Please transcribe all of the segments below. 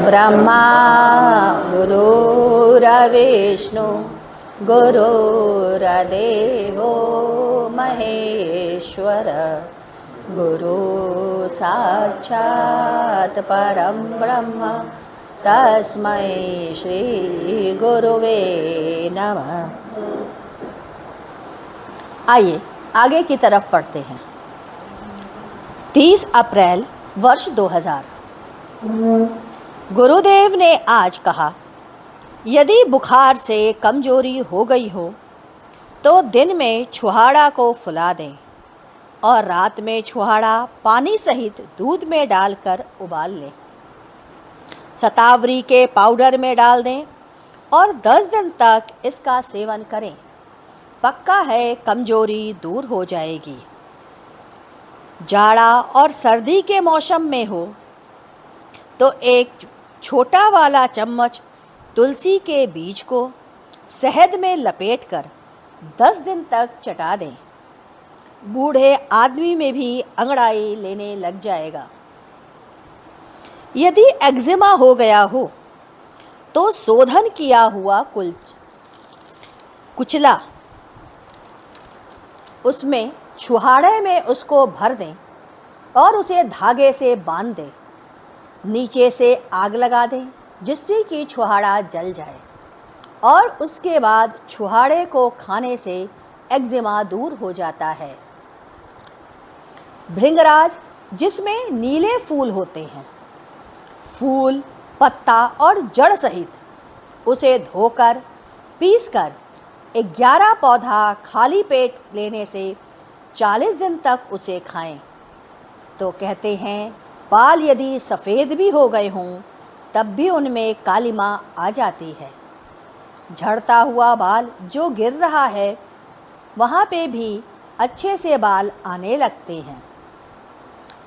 ब्रह्मा गुरुर्विष्णु गुरुर्देवो महेश्वर गुरु साक्षात् परम ब्रह्म तस्मै श्री गुरुवे नमः। आइए आगे की तरफ पढ़ते हैं। 30 अप्रैल वर्ष 2000। गुरुदेव ने आज कहा, यदि बुखार से कमजोरी हो गई हो तो दिन में छुहाड़ा को फुला दें और रात में छुहाड़ा पानी सहित दूध में डालकर उबाल लें। शतावरी के पाउडर में डाल दें और 10 दिन तक इसका सेवन करें। पक्का है कमजोरी दूर हो जाएगी। जाड़ा और सर्दी के मौसम में हो तो एक छोटा वाला चम्मच तुलसी के बीज को शहद में लपेटकर 10 दिन तक चटा दें। बूढ़े आदमी में भी अंगड़ाई लेने लग जाएगा। यदि एक्जिमा हो गया हो तो शोधन किया हुआ कुचला उसमें छुहाड़े में उसको भर दें और उसे धागे से बांध दें। नीचे से आग लगा दें जिससे कि छुहाड़ा जल जाए और उसके बाद छुहाड़े को खाने से एक्जिमा दूर हो जाता है। भृंगराज जिसमें नीले फूल होते हैं, फूल, पत्ता और जड़ सहित उसे धोकर पीसकर 11 पौधा खाली पेट लेने से 40 दिन तक उसे खाएं तो कहते हैं बाल यदि सफ़ेद भी हो गए हों तब भी उनमें कालिमा आ जाती है। झड़ता हुआ बाल जो गिर रहा है वहाँ पे भी अच्छे से बाल आने लगते हैं।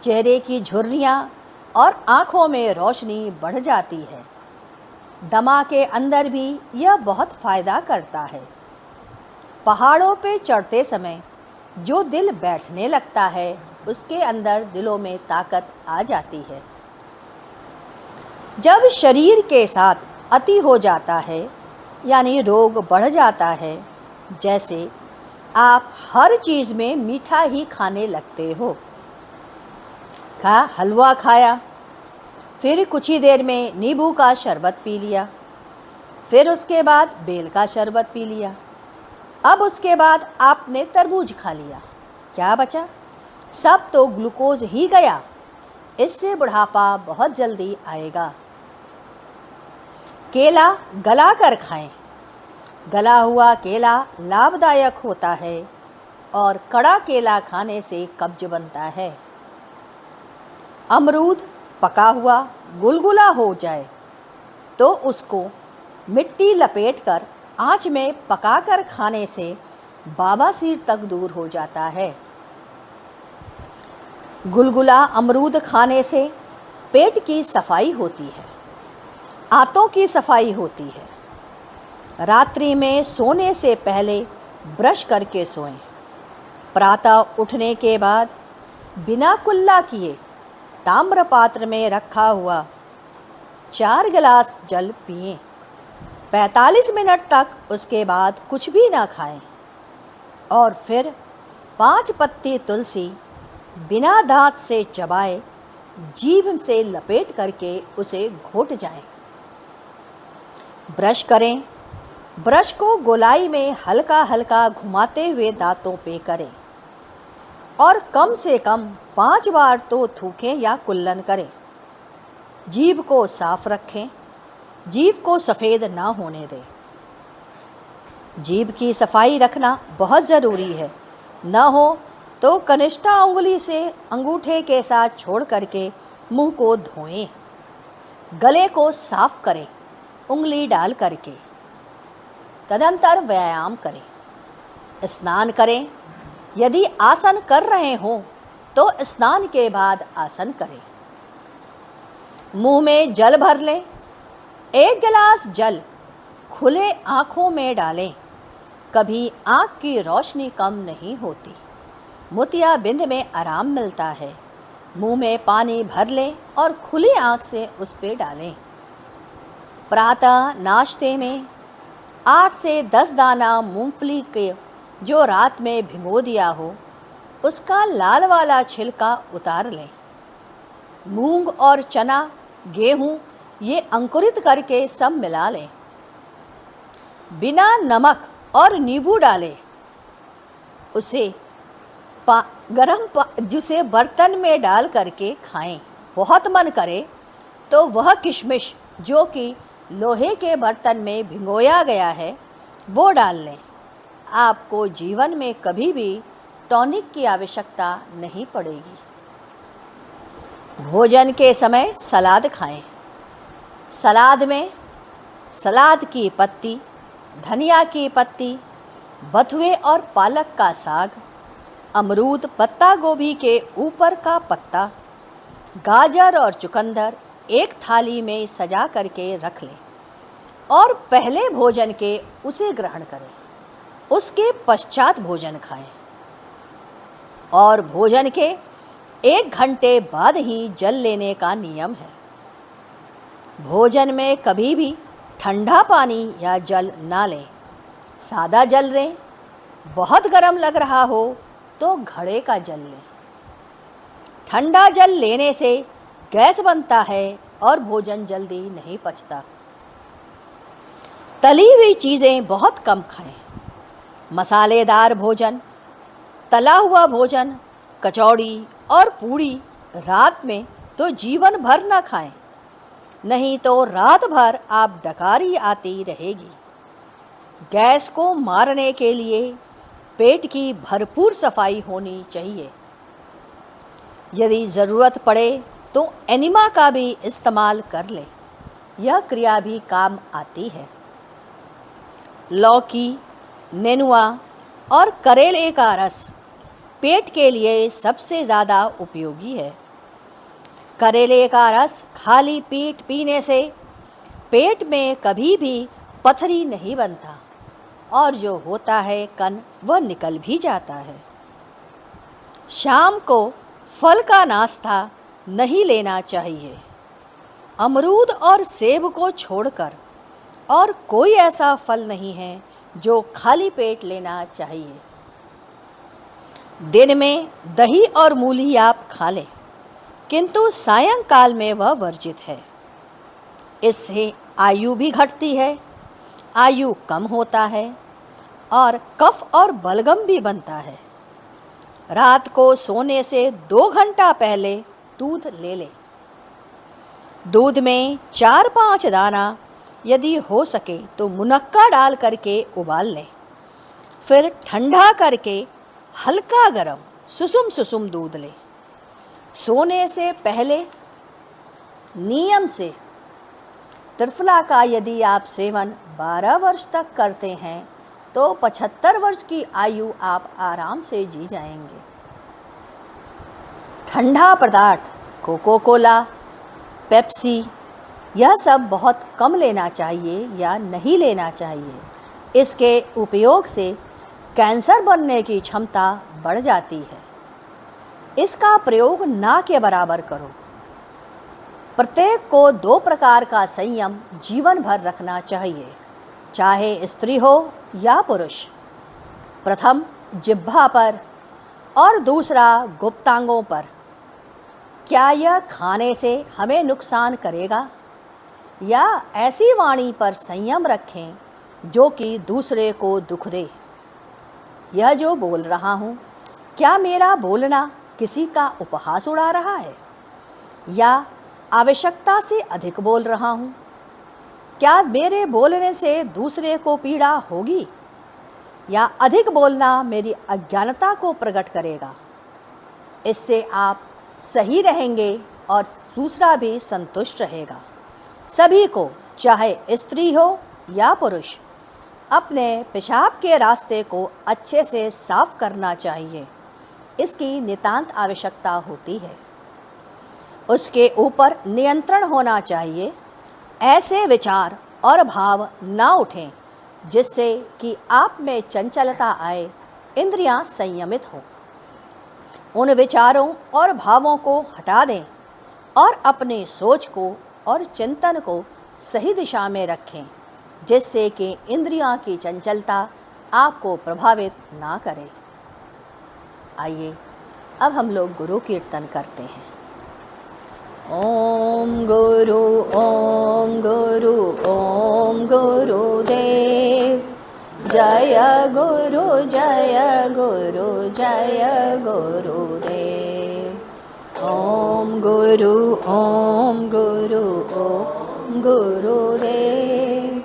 चेहरे की झुर्रियाँ और आँखों में रोशनी बढ़ जाती है। दमा के अंदर भी यह बहुत फ़ायदा करता है। पहाड़ों पे चढ़ते समय जो दिल बैठने लगता है उसके अंदर दिलों में ताकत आ जाती है। जब शरीर के साथ अति हो जाता है यानी रोग बढ़ जाता है, जैसे आप हर चीज़ में मीठा ही खाने लगते हो। हलवा खाया, फिर कुछ ही देर में नींबू का शरबत पी लिया, फिर उसके बाद बेल का शरबत पी लिया, अब उसके बाद आपने तरबूज खा लिया, क्या बचा? सब तो ग्लूकोज ही गया। इससे बुढ़ापा बहुत जल्दी आएगा। केला गला कर खाएं। गला हुआ केला लाभदायक होता है और कड़ा केला खाने से कब्ज बनता है। अमरूद पका हुआ गुलगुला हो जाए तो उसको मिट्टी लपेटकर आँच में पकाकर खाने से बवासीर तक दूर हो जाता है। गुलगुला अमरूद खाने से पेट की सफाई होती है, आंतों की सफाई होती है। रात्रि में सोने से पहले ब्रश करके सोएं। प्रातः उठने के बाद बिना कुल्ला किए ताम्र पात्र में रखा हुआ 4 गिलास जल पिएं। 45 मिनट तक उसके बाद कुछ भी ना खाएं और फिर 5 पत्ती तुलसी बिना दांत से चबाए जीभ से लपेट करके उसे घोट जाएं। ब्रश करें। ब्रश को गोलाई में हल्का हल्का घुमाते हुए दांतों पे करें और कम से कम 5 बार तो थूकें या कुल्लन करें। जीभ को साफ रखें। जीभ को सफ़ेद ना होने दें। जीभ की सफाई रखना बहुत ज़रूरी है। न हो तो कनिष्ठा उंगली से अंगूठे के साथ छोड़ करके मुंह को धोएं। गले को साफ करें उंगली डाल करके। तदंतर व्यायाम करें। स्नान करें। यदि आसन कर रहे हों तो स्नान के बाद आसन करें। मुंह में जल भर लें। 1 गिलास जल खुले आँखों में डालें। कभी आँख की रोशनी कम नहीं होती। मोतियाबिंद में आराम मिलता है। मुंह में पानी भर लें और खुली आँख से उस पे डालें। प्रातः नाश्ते में 8 से 10 दाना मूंगफली के जो रात में भिगो दिया हो उसका लाल वाला छिलका उतार लें। मूंग और चना, गेहूँ ये अंकुरित करके सब मिला लें। बिना नमक और नींबू डाले उसे जिसे बर्तन में डाल करके खाएं। बहुत मन करे तो वह किशमिश जो कि लोहे के बर्तन में भिगोया गया है वो डाल लें। आपको जीवन में कभी भी टॉनिक की आवश्यकता नहीं पड़ेगी। भोजन के समय सलाद खाएं। सलाद में सलाद की पत्ती, धनिया की पत्ती, बथुए और पालक का साग, अमरूद, पत्ता गोभी के ऊपर का पत्ता, गाजर और चुकंदर एक थाली में सजा करके रख लें और पहले भोजन के उसे ग्रहण करें। उसके पश्चात भोजन खाएं और भोजन के 1 घंटे बाद ही जल लेने का नियम है। भोजन में कभी भी ठंडा पानी या जल ना लें। सादा जल लें। बहुत गर्म लग रहा हो तो घड़े का जल लें। ठंडा जल लेने से गैस बनता है और भोजन जल्दी नहीं पचता। तली हुई चीज़ें बहुत कम खाएं। मसालेदार भोजन, तला हुआ भोजन, कचौड़ी और पूड़ी रात में तो जीवन भर ना खाएं, नहीं तो रात भर आप डकारी आती रहेगी। गैस को मारने के लिए पेट की भरपूर सफाई होनी चाहिए। यदि ज़रूरत पड़े तो एनिमा का भी इस्तेमाल कर लें। यह क्रिया भी काम आती है। लौकी, नेनुआ और करेले का रस पेट के लिए सबसे ज़्यादा उपयोगी है। करेले का रस खाली पेट पीने से पेट में कभी भी पथरी नहीं बनता और जो होता है कण वह निकल भी जाता है। शाम को फल का नाश्ता नहीं लेना चाहिए। अमरूद और सेब को छोड़कर और कोई ऐसा फल नहीं है जो खाली पेट लेना चाहिए। दिन में दही और मूली आप खा लें, किंतु सायंकाल में वह वर्जित है। इससे आयु भी घटती है, आयु कम होता है और कफ और बलगम भी बनता है। रात को सोने से 2 घंटा पहले दूध ले लें। दूध में 4-5 दाना यदि हो सके तो मुनक्का डाल करके उबाल लें। फिर ठंडा करके हल्का गरम सुसुम सुसुम दूध लें। सोने से पहले नियम से त्रिफला का यदि आप सेवन 12 वर्ष तक करते हैं तो 75 वर्ष की आयु आप आराम से जी जाएंगे। ठंडा पदार्थ कोको कोला, पेप्सी यह सब बहुत कम लेना चाहिए या नहीं लेना चाहिए। इसके उपयोग से कैंसर बनने की क्षमता बढ़ जाती है। इसका प्रयोग ना के बराबर करो। प्रत्येक को 2 प्रकार का संयम जीवन भर रखना चाहिए, चाहे स्त्री हो या पुरुष। प्रथम जिह्वा पर और दूसरा गुप्तांगों पर। क्या यह खाने से हमें नुकसान करेगा? या ऐसी वाणी पर संयम रखें जो कि दूसरे को दुख दे। यह जो बोल रहा हूँ, क्या मेरा बोलना किसी का उपहास उड़ा रहा है या आवश्यकता से अधिक बोल रहा हूँ? क्या मेरे बोलने से दूसरे को पीड़ा होगी या अधिक बोलना मेरी अज्ञानता को प्रकट करेगा? इससे आप सही रहेंगे और दूसरा भी संतुष्ट रहेगा। सभी को, चाहे स्त्री हो या पुरुष, अपने पेशाब के रास्ते को अच्छे से साफ करना चाहिए। इसकी नितांत आवश्यकता होती है। उसके ऊपर नियंत्रण होना चाहिए। ऐसे विचार और भाव ना उठें जिससे कि आप में चंचलता आए, इंद्रियां संयमित हों। उन विचारों और भावों को हटा दें और अपने सोच को और चिंतन को सही दिशा में रखें, जिससे कि इंद्रियों की चंचलता आपको प्रभावित ना करे। आइए अब हम लोग गुरु कीर्तन करते हैं। ओम गुरु गुरुदेव, जय गुरु जय गुरुदेव। ओम गुरु गुरुदेव,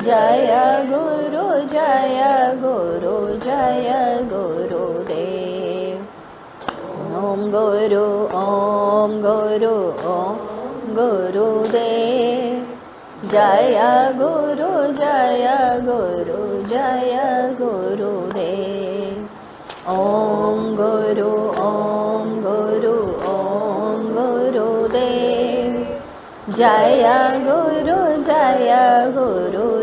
जय गुरु जय गुरुदेव। ओम गुरु गुरुदेव, जय गुरु जय गुरुदेव। ओम गुरु गुरुदेव, जय गुरु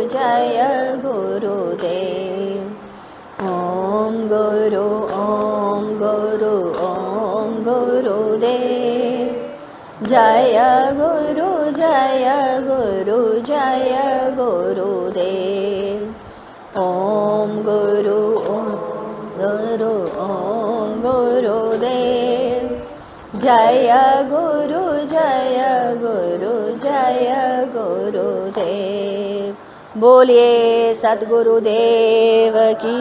जय गुरुदेव। ओम गुरु गुरुदेव, जय गुरु जय गुरुदेव। ओम गुरु गुरुदेव, जय गुरु जय गुरुदेव। बोलिए सद्गुरुदेव की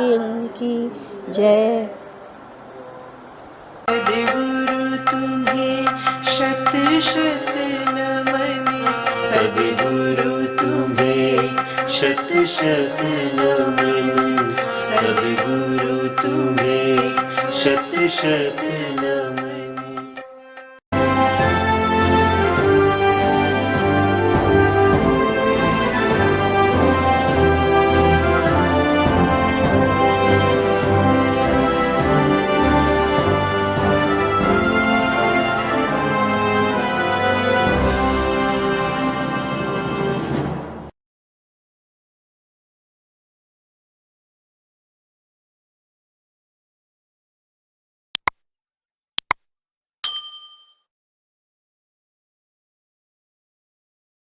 जय। सद्गुरु तुम्हें शत शत नमन, सद्गुरु तुम्हें शत शत नमन, सद्गुरु तुम्हें शत शत